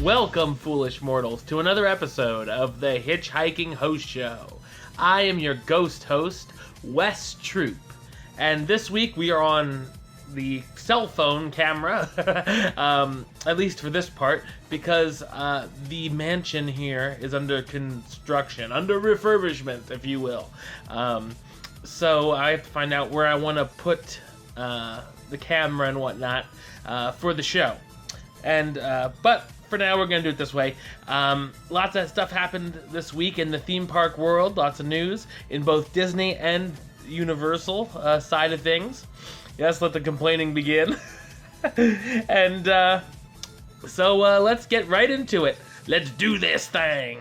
Welcome, foolish mortals, to another episode of the HitchHiking Host Show. I am your ghost host, Wes Troop, and this week we are on the cell phone camera, at least for this part, because the mansion here is under construction, under refurbishment, if you will. So I have to find out where I want to put the camera and whatnot for the show. But for now, we're going to do it this way. Lots of stuff happened this week in the theme park world. Lots of news in both Disney and Universal side of things. Yes, let the complaining begin. So let's get right into it. Let's do this thing.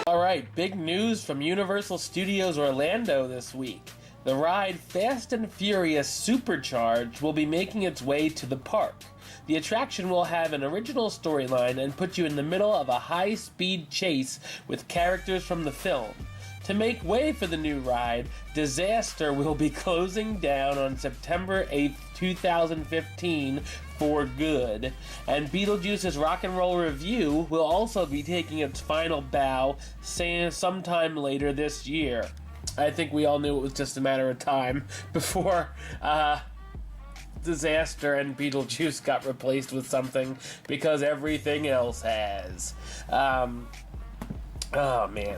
Alright, big news from Universal Studios Orlando this week. The ride Fast and Furious Supercharged will be making its way to the park. The attraction will have an original storyline and put you in the middle of a high-speed chase with characters from the film. To make way for the new ride, Disaster will be closing down on September 8th, 2015 for good. And Beetlejuice's Rock and Roll Review will also be taking its final bow sometime later this year. I think we all knew it was just a matter of time before Disaster and Beetlejuice got replaced with something, because everything else has. Oh man.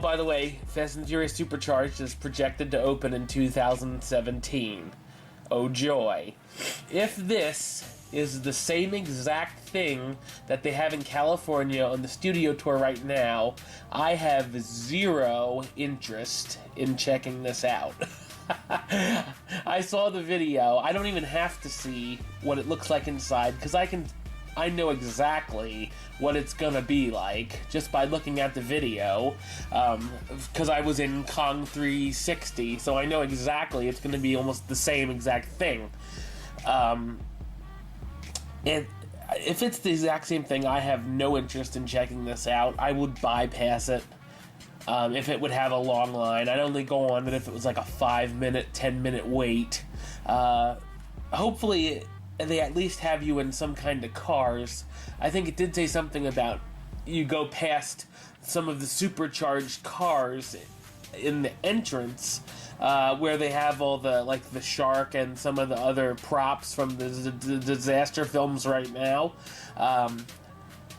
By the way, Fast and Furious Supercharged is projected to open in 2017. Oh joy. If this is the same exact thing that they have in California on the studio tour right now, I have zero interest in checking this out. I saw the video. I don't even have to see what it looks like inside, because I know exactly what it's gonna be like just by looking at the video, because I was in Kong 360, so I know exactly it's gonna be almost the same exact thing. If it's the exact same thing, I have no interest in checking this out. I would bypass it. If it would have a long line, I'd only go on it if it was like a 5-minute, 10-minute wait. Hopefully they at least have you in some kind of cars. I think it did say something about you go past some of the supercharged cars in the entrance, where they have all the shark and some of the other props from the Disaster films right now.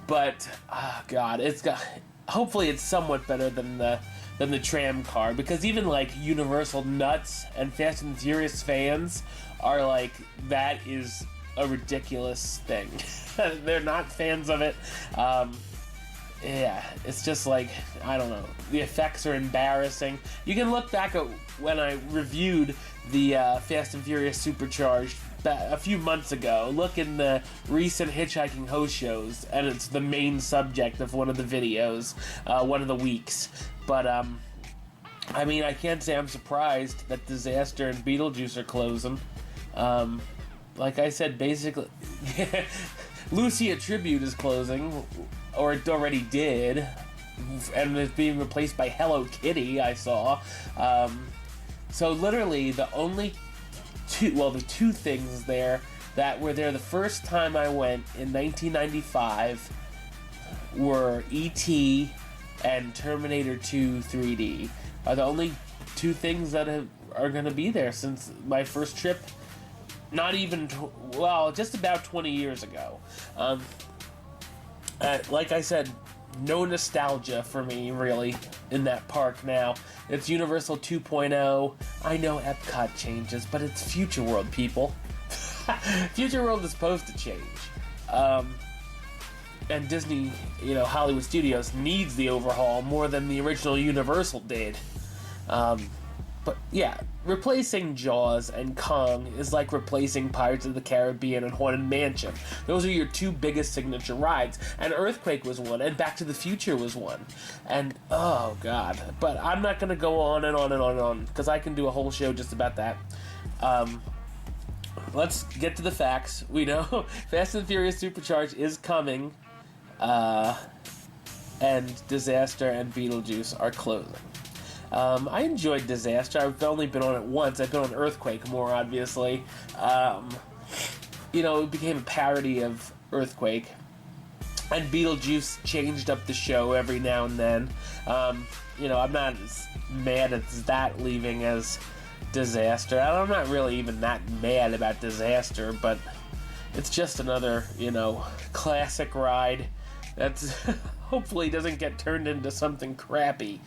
But hopefully it's somewhat better than the tram car, because even like Universal nuts and Fast and Furious fans are like, that is a ridiculous thing. They're not fans of it. Yeah, it's just like, I don't know. The effects are embarrassing. You can look back at when I reviewed the Fast and Furious Supercharged a few months ago. Look in the recent HitchHiking Host shows, and it's the main subject of one of the videos, one of the weeks. But, I mean, I can't say I'm surprised that Disaster and Beetlejuice are closing. Like I said, basically, Lucia Tribute is closing, or it already did, and it's being replaced by Hello Kitty, I saw. So literally, the two things there that were there the first time I went in 1995 were E.T. and Terminator 2 3D. Are the only two things that are going to be there since my first trip. Not even, just about 20 years ago. Like I said, no nostalgia for me, really, in that park now. It's Universal 2.0. I know Epcot changes, but it's Future World, people. Future World is supposed to change. And Disney, Hollywood Studios needs the overhaul more than the original Universal did. But yeah, replacing Jaws and Kong is like replacing Pirates of the Caribbean and Haunted Mansion. Those are your two biggest signature rides. And Earthquake was one, and Back to the Future was one. And, oh god. But I'm not going to go on and on and on and on, because I can do a whole show just about that. Let's get to the facts. We know Fast and Furious Supercharged is coming, and Disaster and Beetlejuice are closing. I enjoyed Disaster. I've only been on it once. I've been on Earthquake more, obviously. It became a parody of Earthquake. And Beetlejuice changed up the show every now and then. I'm not as mad at that leaving as Disaster. I'm not really even that mad about Disaster, but it's just another, classic ride that's hopefully doesn't get turned into something crappy.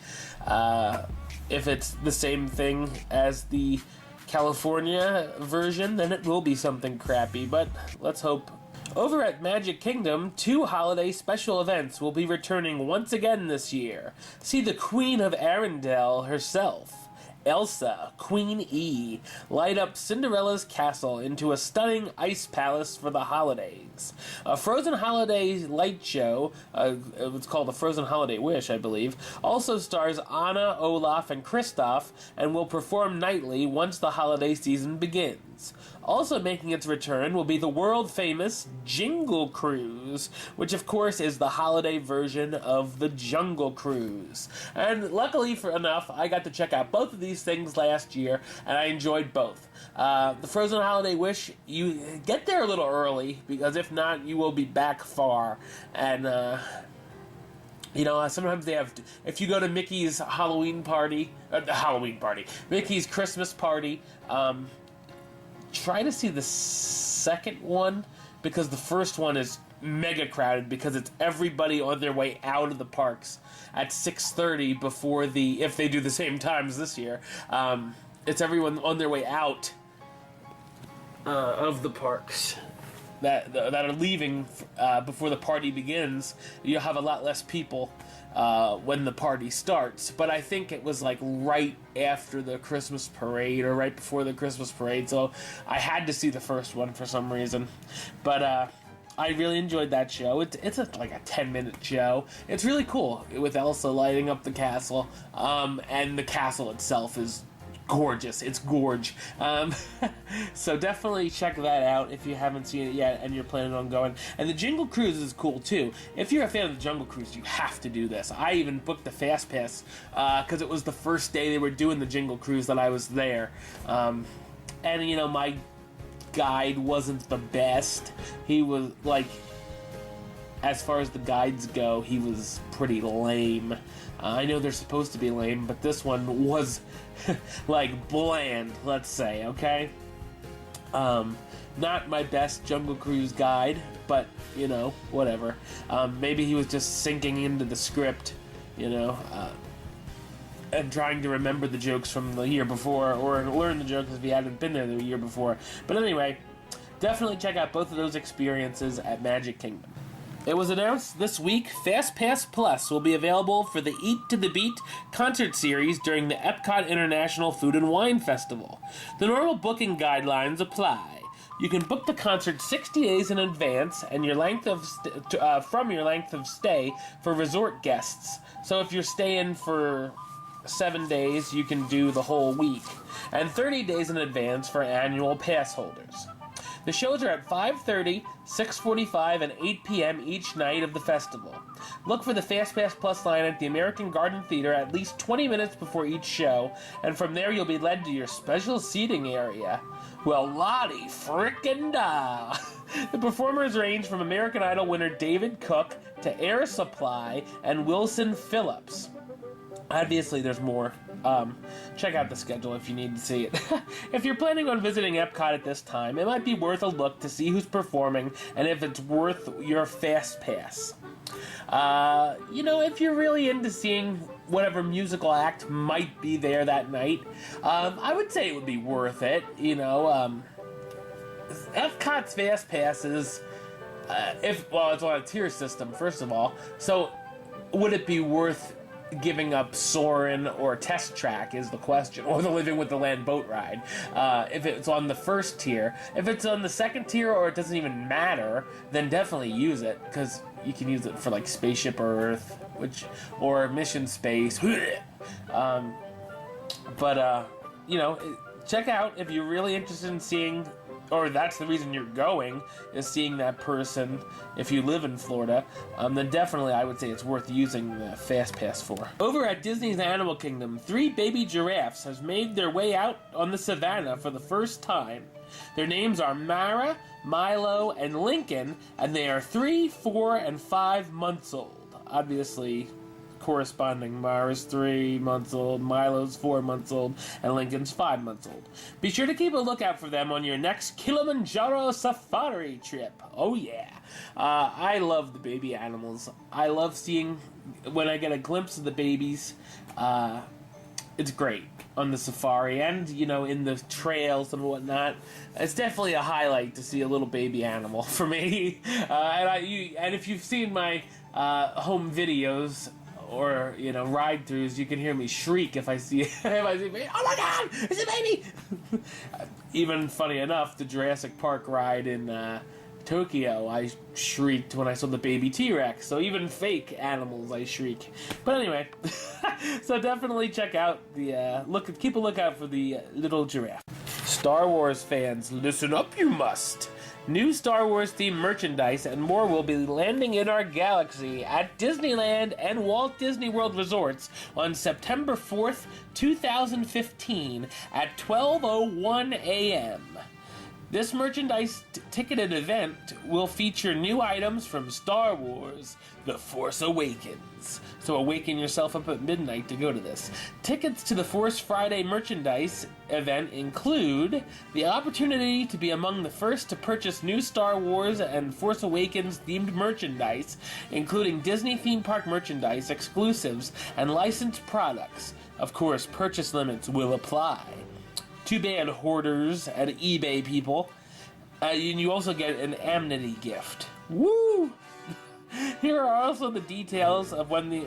If it's the same thing as the California version, then it will be something crappy, but let's hope. Over at Magic Kingdom, 2 holiday special events will be returning once again this year. See the Queen of Arendelle herself, Elsa, Queen E, light up Cinderella's castle into a stunning ice palace for the holidays. A Frozen Holiday light show, it's called a Frozen Holiday Wish, I believe, also stars Anna, Olaf, and Kristoff, and will perform nightly once the holiday season begins. Also making its return will be the world-famous Jingle Cruise, which of course is the holiday version of the Jungle Cruise. And luckily enough, I got to check out both of these things last year, and I enjoyed both. The Frozen Holiday Wish, you get there a little early, because if not, you will be back far. And, sometimes they have, if you go to Mickey's Mickey's Christmas party, try to see the second one, because the first one is mega crowded, because it's everybody on their way out of the parks at 6:30 before if they do the same times this year, it's everyone on their way out of the parks that are leaving before the party begins. You'll have a lot less people when the party starts, but I think it was like right after the Christmas parade or right before the Christmas parade, so I had to see the first one for some reason. But I really enjoyed that show. It's like a 10-minute show. It's really cool with Elsa lighting up the castle, and the castle itself is gorgeous. It's gorge. So definitely check that out if you haven't seen it yet and you're planning on going. And the Jingle Cruise is cool too. If you're a fan of the Jungle Cruise, you have to do this. I even booked the Fast Pass because it was the first day they were doing the Jingle Cruise that I was there. And my guide wasn't the best. He was like, as far as the guides go, he was pretty lame. I know they're supposed to be lame, but this one was like bland, let's say, okay? Not my best Jungle Cruise guide, but, whatever. Maybe he was just sinking into the script, and trying to remember the jokes from the year before, or learn the jokes if he hadn't been there the year before. But anyway, definitely check out both of those experiences at Magic Kingdom. It was announced this week FastPass Plus will be available for the Eat to the Beat concert series during the Epcot International Food and Wine Festival. The normal booking guidelines apply. You can book the concert 60 days in advance and from your length of stay for resort guests. So if you're staying for 7 days, you can do the whole week, and 30 days in advance for annual pass holders. The shows are at 5:30, 6:45, and 8 p.m. each night of the festival. Look for the FastPass Plus line at the American Garden Theater at least 20 minutes before each show, and from there you'll be led to your special seating area. Well, Lottie frickin' da! The performers range from American Idol winner David Cook to Air Supply and Wilson Phillips. Obviously, there's more. Check out the schedule if you need to see it. If you're planning on visiting Epcot at this time, it might be worth a look to see who's performing and if it's worth your Fast Pass. If you're really into seeing whatever musical act might be there that night, I would say it would be worth it. Epcot's Fast Passes, it's on a tier system, first of all, so would it be worth giving up Soarin' or Test Track is the question, or the Living with the Land boat ride. If it's on the first tier. If it's on the second tier or it doesn't even matter, then definitely use it, because you can use it for like Spaceship Earth, or Mission Space. Check out if you're really interested in seeing, or that's the reason you're going, is seeing that person. If you live in Florida, then definitely I would say it's worth using the Fast Pass for. Over at Disney's Animal Kingdom, 3 baby giraffes have made their way out on the savannah for the first time. Their names are Mara, Milo, and Lincoln, and they are 3, 4, and 5 months old. Obviously, corresponding. Mara's 3 months old, Milo's 4 months old, and Lincoln's 5 months old. Be sure to keep a lookout for them on your next Kilimanjaro safari trip. Oh yeah. I love the baby animals. I love seeing, when I get a glimpse of the babies, it's great on the safari and, in the trails and whatnot. It's definitely a highlight to see a little baby animal for me. And if you've seen my home videos, or ride-throughs, you can hear me shriek if I see baby. Oh my God, it's a baby! Even funny enough, the Jurassic Park ride in Tokyo, I shrieked when I saw the baby T-Rex. So even fake animals, I shriek. But anyway, so definitely check out keep a lookout for the little giraffe. Star Wars fans, listen up, you must. New Star Wars themed merchandise and more will be landing in our galaxy at Disneyland and Walt Disney World Resorts on September 4th, 2015 at 12:01 a.m. This merchandise ticketed event will feature new items from Star Wars: The Force Awakens. So awaken yourself up at midnight to go to this. Tickets to the Force Friday merchandise event include the opportunity to be among the first to purchase new Star Wars and Force Awakens themed merchandise, including Disney theme park merchandise, exclusives, and licensed products. Of course, purchase limits will apply. Too bad, hoarders and eBay people. And you also get an amenity gift. Woo! Here are also the details of where the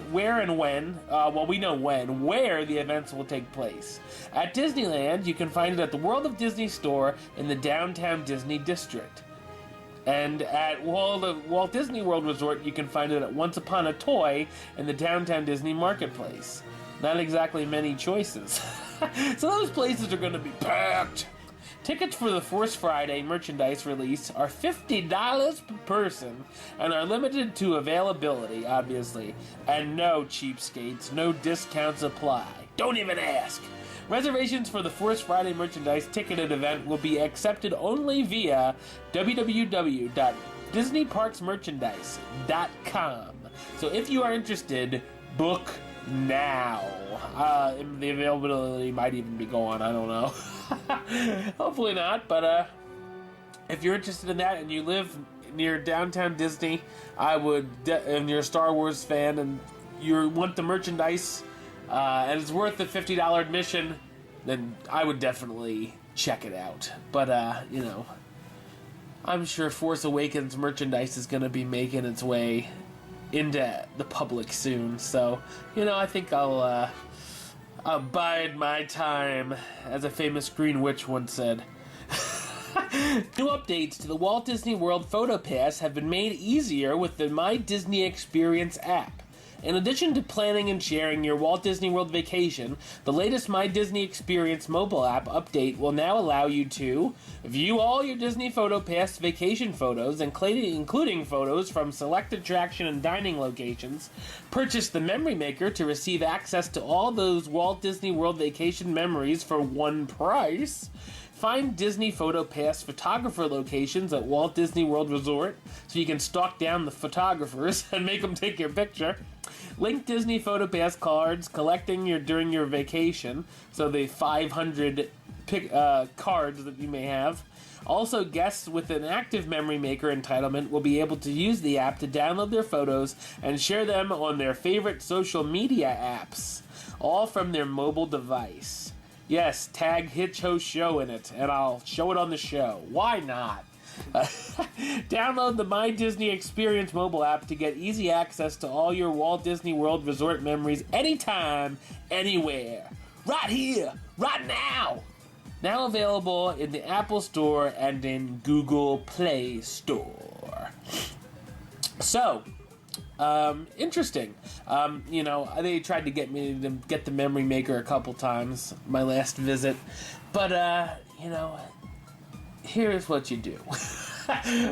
events will take place. At Disneyland, you can find it at the World of Disney store in the downtown Disney district. And at Walt Disney World Resort, you can find it at Once Upon a Toy in the downtown Disney marketplace. Not exactly many choices. So those places are going to be packed. Tickets for the Force Friday merchandise release are $50 per person and are limited to availability, obviously. And no, cheapskates, no discounts apply. Don't even ask. Reservations for the Force Friday merchandise ticketed event will be accepted only via www.disneyparksmerchandise.com. So if you are interested, book now. The availability might even be gone, I don't know. Hopefully not, but if you're interested in that and you live near downtown Disney, and you're a Star Wars fan and you want the merchandise and it's worth the $50 admission, then I would definitely check it out. But I'm sure Force Awakens merchandise is going to be making its way into the public soon, so I think I'll bide my time, as a famous Green Witch once said. New updates to the Walt Disney World Photo Pass have been made easier with the My Disney Experience app. In addition to planning and sharing your Walt Disney World vacation, the latest My Disney Experience mobile app update will now allow you to view all your Disney Photo Pass vacation photos, including photos from select attraction and dining locations, purchase the Memory Maker to receive access to all those Walt Disney World vacation memories for one price, find Disney Photo Pass photographer locations at Walt Disney World Resort so you can stalk down the photographers and make them take your picture, link Disney Photo Pass cards collecting during your vacation, so the 500 cards that you may have. Also, guests with an active Memory Maker entitlement will be able to use the app to download their photos and share them on their favorite social media apps, all from their mobile device. Yes, tag Hitch Host Show in it, and I'll show it on the show. Why not? Download the My Disney Experience mobile app to get easy access to all your Walt Disney World Resort memories anytime, anywhere. Right here, right now. Now available in the Apple Store and in Google Play Store. So, interesting. They tried to get me to get the Memory Maker a couple times, my last visit. But, here's what you do.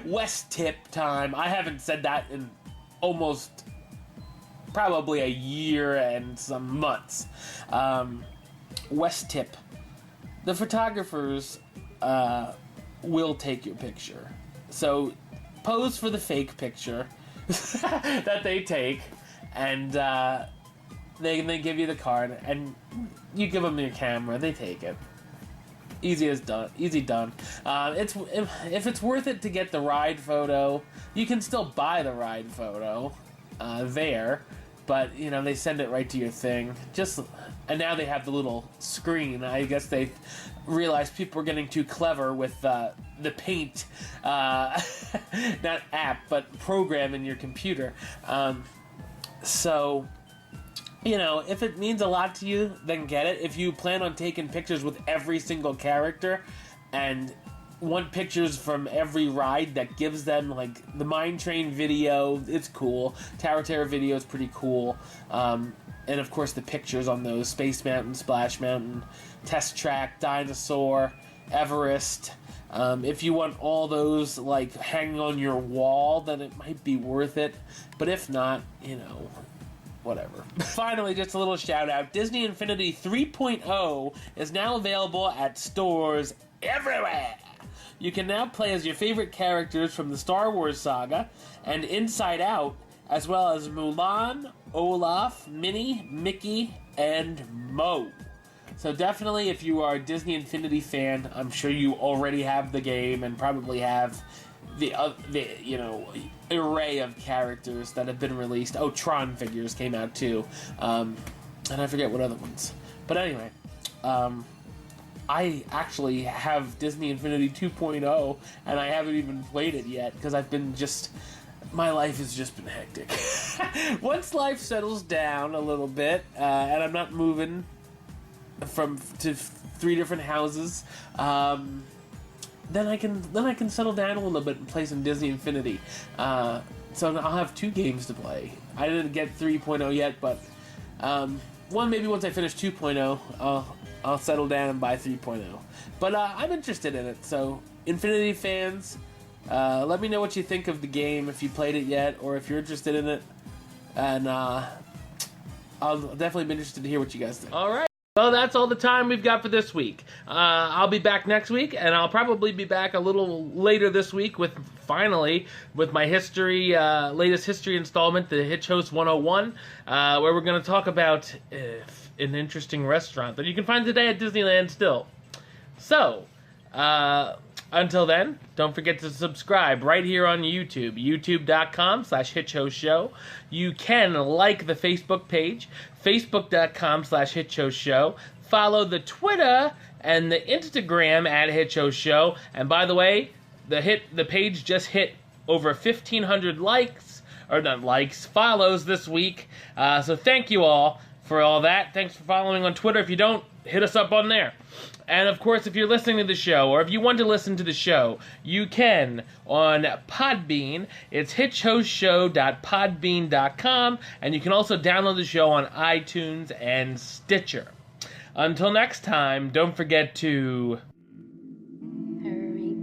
West Tip time. I haven't said that in almost probably a year and some months. West Tip. The photographers will take your picture. So pose for the fake picture that they take, and they give you the card, and you give them your camera. They take it. Easy done. If it's worth it to get the ride photo, you can still buy the ride photo there, but they send it right to your thing. And now they have the little screen. I guess they realized people were getting too clever with the Paint, not app, but program in your computer. If it means a lot to you, then get it. If you plan on taking pictures with every single character and want pictures from every ride that gives them, like, the Mine Train video, it's cool. Tower Terror video is pretty cool. And, of course, the pictures on those: Space Mountain, Splash Mountain, Test Track, Dinosaur, Everest. If you want all those, like, hanging on your wall, then it might be worth it. But if not, whatever. Finally, just a little shout out. Disney Infinity 3.0 is now available at stores everywhere. You can now play as your favorite characters from the Star Wars saga and Inside Out, as well as Mulan, Olaf, Minnie, Mickey, and Mo. So definitely, if you are a Disney Infinity fan, I'm sure you already have the game and probably have the array of characters that have been released. Oh, Tron figures came out too, and I forget what other ones. But anyway, I actually have Disney Infinity 2.0, and I haven't even played it yet because my life has just been hectic. Once life settles down a little bit, and I'm not moving to 3 different houses, then I can settle down a little bit and play some Disney Infinity. So I'll have 2 games to play. I didn't get 3.0 yet, but maybe once I finish 2.0, I'll settle down and buy 3.0. But I'm interested in it. So Infinity fans, let me know what you think of the game, if you played it yet, or if you're interested in it. And I'll definitely be interested to hear what you guys think. All right. Well, that's all the time we've got for this week. I'll be back next week, and I'll probably be back a little later this week with my latest history installment, the Hitch Host 101, where we're going to talk about an interesting restaurant that you can find today at Disneyland still. So, until then, don't forget to subscribe right here on YouTube, youtube.com/HitchHostShow. You can like the Facebook page, facebook.com/HitchHostShow. Follow the Twitter and the Instagram at HitchHostShow. And by the way, the page just hit over 1,500 follows this week. So thank you all for all that. Thanks for following on Twitter. If you don't, hit us up on there. And of course, if you're listening to the show, or if you want to listen to the show, you can on Podbean. It's hitchhostshow.podbean.com, and you can also download the show on iTunes and Stitcher. Until next time, don't forget to hurry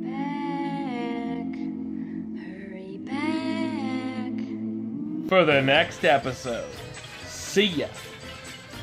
back for the next episode. See ya.